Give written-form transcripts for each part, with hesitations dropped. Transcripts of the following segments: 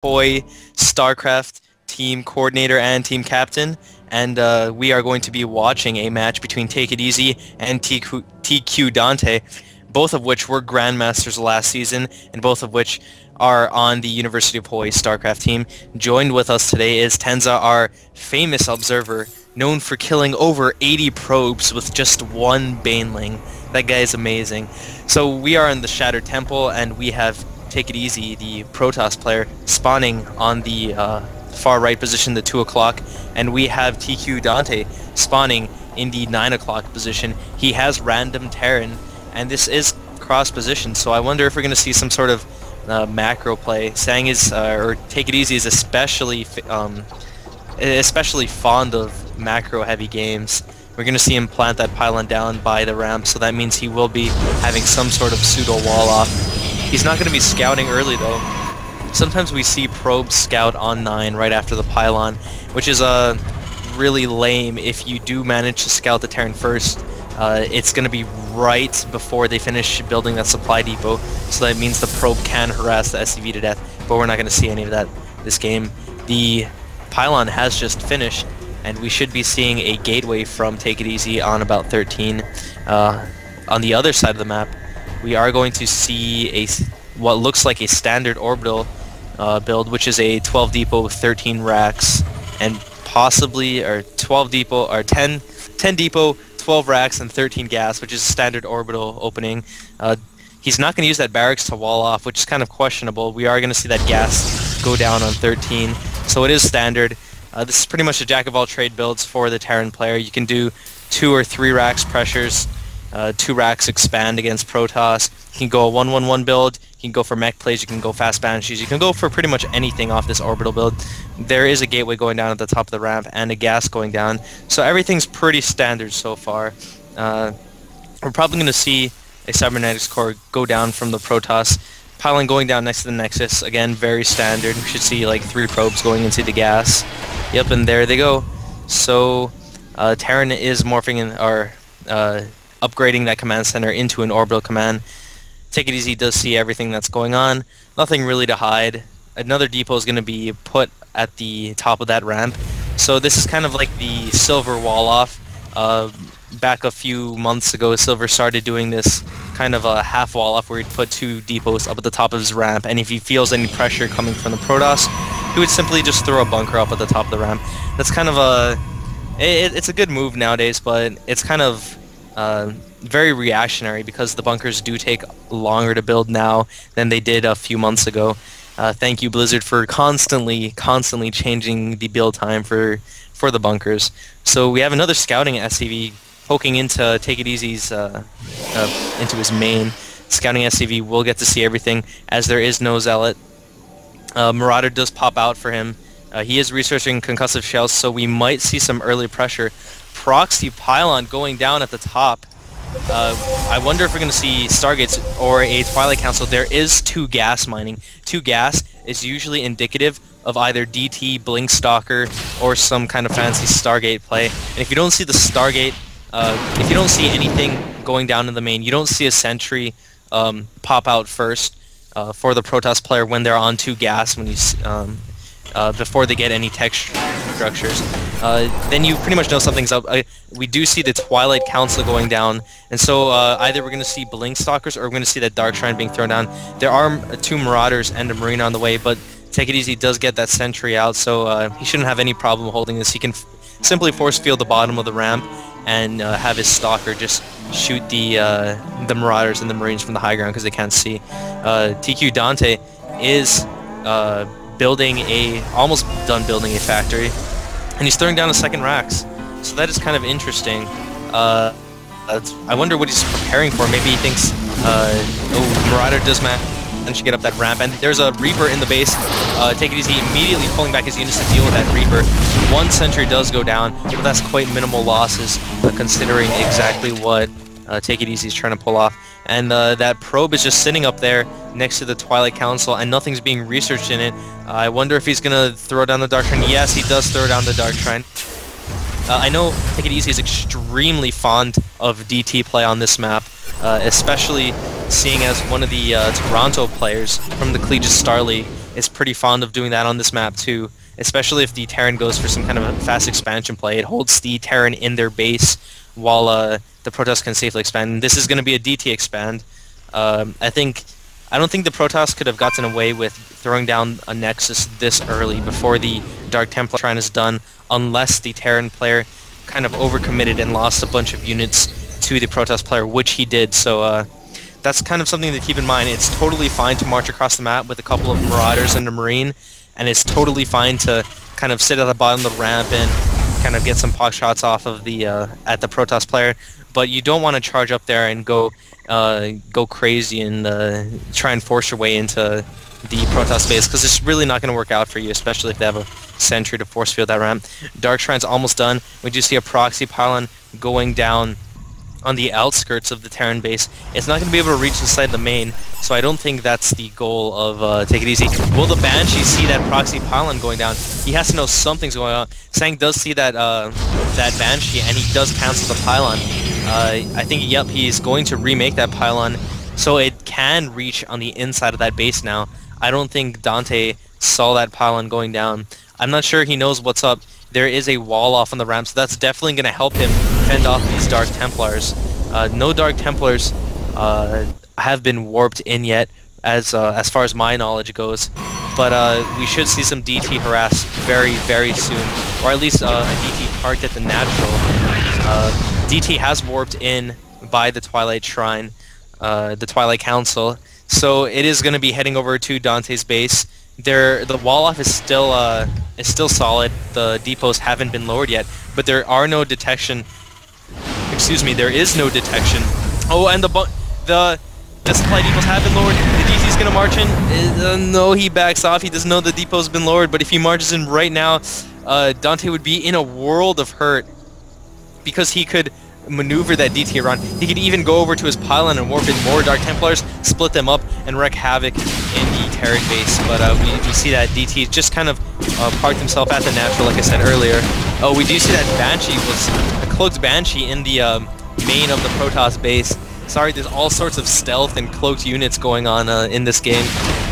Poi, StarCraft team coordinator and team captain, and we are going to be watching a match between Takeiteasy and tqDante, both of which were Grandmasters last season, and both of which are on the University of Hawaii StarCraft team. Joined with us today is Tenza, our famous observer, known for killing over 80 probes with just one Baneling. That guy is amazing. So we are in the Shattered Temple, and we have Takeiteasy, the Protoss player, spawning on the far right position, the 2 o'clock, and we have tqDante spawning in the 9 o'clock position. He has random Terran, and this is cross position, so I wonder if we're going to see some sort of macro play. Sang is, or Takeiteasy is especially fond of macro heavy games. We're going to see him plant that pylon down by the ramp, so that means he will be having some sort of pseudo wall off. He's not going to be scouting early though. Sometimes we see probes scout on 9 right after the pylon, which is really lame. If you do manage to scout the Terran first, it's going to be right before they finish building that supply depot, so that means the probe can harass the SCV to death, but we're not going to see any of that this game. The pylon has just finished, and we should be seeing a gateway from Takeiteasy on about 13. On the other side of the map, we are going to see what looks like a standard orbital build, which is a 12 depot with 13 racks, and possibly, or 12 depot, or 10 depot, 12 racks, and 13 gas, which is a standard orbital opening. He's not going to use that barracks to wall off, which is kind of questionable. We are going to see that gas go down on 13, so it is standard. This is pretty much a jack-of-all-trade builds for the Terran player. You can do 2 or 3 racks pressures, 2 racks expand against Protoss. You can go a 1-1-1 build, you can go for mech plays, you can go fast banshees, you can go for pretty much anything off this orbital build. There is a gateway going down at the top of the ramp and a gas going down, so everything's pretty standard so far. We're probably going to see a cybernetics core go down from the Protoss. Pylon going down next to the Nexus, again, very standard. We should see like 3 probes going into the gas. Yep, and there they go. So, Terran is morphing in, or upgrading that command center into an orbital command. Takeiteasy does see everything that's going on. Nothing really to hide. Another depot is going to be put at the top of that ramp. So this is kind of like the Silver wall off. Back a few months ago, Silver started doing this kind of a half wall off where he'd put 2 depots up at the top of his ramp, and if he feels any pressure coming from the Protoss, he would simply just throw a bunker up at the top of the ramp. That's kind of it's a good move nowadays, but it's kind of very reactionary because the bunkers do take longer to build now than they did a few months ago. Thank you, Blizzard, for constantly changing the build time for the bunkers. So we have another scouting SCV poking into Takeiteasy's into his main. Scouting SCV will get to see everything as there is no Zealot. Marauder does pop out for him. He is researching concussive shells, so we might see some early pressure. Proxy pylon going down at the top. I wonder if we're going to see Stargates or a Twilight Council. There is 2 gas mining. 2 gas is usually indicative of either DT, Blink Stalker, or some kind of fancy Stargate play. And if you don't see the Stargate, if you don't see anything going down in the main, you don't see a sentry pop out first for the Protoss player when they're on 2 gas, when you before they get any tech structures, then you pretty much know something's up. We do see the Twilight Council going down, and so either we're going to see Blink Stalkers or we're going to see that Dark Shrine being thrown down. There are 2 Marauders and a Marine on the way, but Takeiteasy does get that sentry out, so he shouldn't have any problem holding this. He can simply force field the bottom of the ramp and have his Stalker just shoot the Marauders and the Marines from the high ground because they can't see. tqDante is almost done building a factory, and he's throwing down the 2nd racks, so that is kind of interesting. I wonder what he's preparing for. Maybe he thinks, Marauder does manage to get up that ramp, and there's a Reaper in the base. Takeiteasy immediately pulling back his units to deal with that Reaper. 1 sentry does go down, but that's quite minimal losses, considering exactly what Takeiteasy is trying to pull off. And that probe is just sitting up there next to the Twilight Council, and nothing's being researched in it. I wonder if he's going to throw down the Dark Shrine. Yes, he does throw down the Dark Shrine. I know Takeiteasy is extremely fond of DT play on this map, especially seeing as one of the Toronto players from the Collegiate Star League is pretty fond of doing that on this map too, especially if the Terran goes for some kind of a fast expansion play. It holds the Terran in their base while the Protoss can safely expand. And this is going to be a DT expand. I don't think the Protoss could have gotten away with throwing down a Nexus this early before the Dark Templar Shrine is done, unless the Terran player kind of overcommitted and lost a bunch of units to the Protoss player, which he did. So that's kind of something to keep in mind. It's totally fine to march across the map with a couple of Marauders and a Marine, and it's totally fine to kind of sit at the bottom of the ramp and kind of get some pot shots off of the at the Protoss player. But you don't want to charge up there and go crazy and try and force your way into the Protoss base, because it's really not going to work out for you, especially if they have a sentry to force field that ramp. Dark Shrine's almost done. We do see a proxy pylon going down on the outskirts of the Terran base. It's not going to be able to reach inside the main, so I don't think that's the goal of Take It Easy. Will the Banshee see that proxy pylon going down? He has to know something's going on. Sang does see that that Banshee, and he does cancel the pylon. I think, yep, he's going to remake that pylon, so it can reach on the inside of that base now. I don't think Dante saw that pylon going down. I'm not sure he knows what's up. There is a wall off on the ramp, so that's definitely going to help him fend off these Dark Templars. No Dark Templars have been warped in yet, as far as my knowledge goes. But we should see some DT harass very, very soon, or at least a DT parked at the natural. DT has warped in by the Twilight Shrine, the Twilight Council, so it is going to be heading over to Dante's base. The wall off is still solid. The depots haven't been lowered yet, but there are no detection. Excuse me, there is no detection. Oh, and the supply depots have been lowered. The DT's gonna march in. No, he backs off. He doesn't know the depot's been lowered, but if he marches in right now, Dante would be in a world of hurt, because he could maneuver that DT around. He could even go over to his pylon and warp in more Dark Templars, split them up, and wreak havoc in the Terran base. But we see that DT just kind of parked himself at the natural, like I said earlier. Oh, we do see that Banshee was a cloaked Banshee in the main of the Protoss base. Sorry, there's all sorts of stealth and cloaked units going on in this game.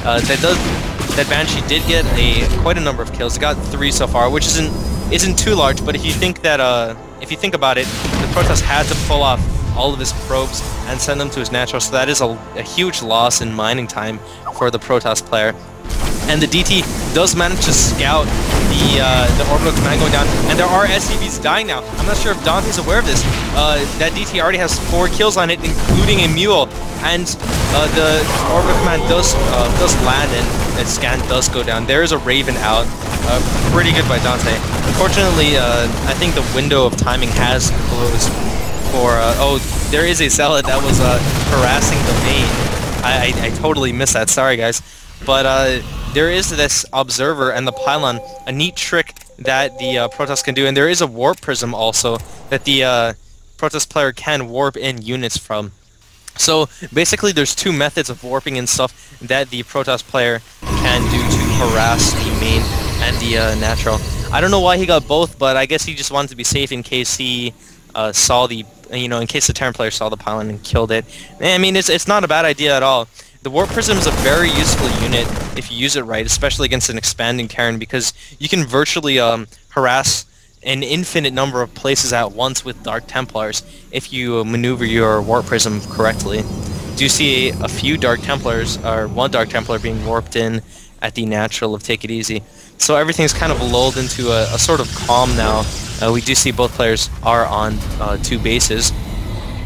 That Banshee did get quite a number of kills. It got 3 so far, which isn't too large. But if you think about it, the Protoss had to pull off all of his probes and send them to his natural, so that is a huge loss in mining time for the Protoss player. And the DT does manage to scout the orbital command going down, and there are SCVs dying now. I'm not sure if Dante's aware of this. That DT already has 4 kills on it, including a mule, and the orbital command does land, and its scan does go down. There is a Raven out. Pretty good by Dante. Unfortunately, I think the window of timing has closed for... oh, there is a Zealot that was harassing the main. I totally missed that. Sorry, guys. But there is this Observer and the Pylon, a neat trick that the Protoss can do, and there is a Warp Prism also that the Protoss player can warp in units from. So basically there's 2 methods of warping and stuff that the Protoss player can do to harass the main and the natural. I don't know why he got both, but I guess he just wanted to be safe in case he saw the, in case the Terran player saw the pylon and killed it. I mean, it's not a bad idea at all. The Warp Prism is a very useful unit if you use it right, especially against an expanding Terran, because you can virtually harass an infinite number of places at once with Dark Templars if you maneuver your Warp Prism correctly. Do you see a few Dark Templars, or 1 Dark Templar being warped in at the natural of Take It Easy. So everything's kind of lulled into a sort of calm now. We do see both players are on 2 bases.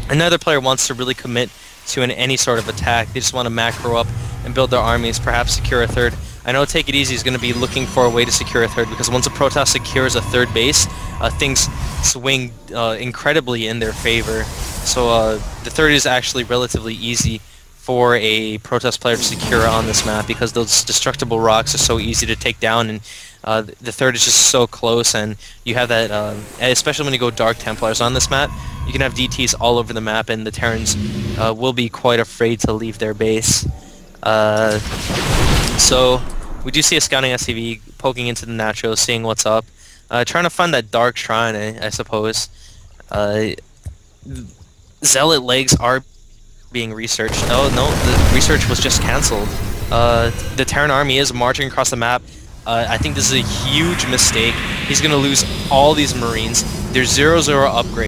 Another player wants to really commit to any sort of attack. They just want to macro up and build their armies, perhaps secure a 3rd. I know Take It Easy is going to be looking for a way to secure a 3rd, because once a Protoss secures a 3rd base, things swing incredibly in their favor. So the 3rd is actually relatively easy for a Protoss player to secure on this map, because those destructible rocks are so easy to take down, and the 3rd is just so close, and you have that, especially when you go Dark Templars on this map, you can have DTs all over the map, and the Terrans will be quite afraid to leave their base. So we do see a scouting SCV poking into the natural, seeing what's up, trying to find that Dark Shrine, I suppose. Zealot legs are being researched. Oh no, the research was just cancelled. The Terran army is marching across the map. I think this is a huge mistake. He's going to lose all these Marines. There's 0-0 upgrade.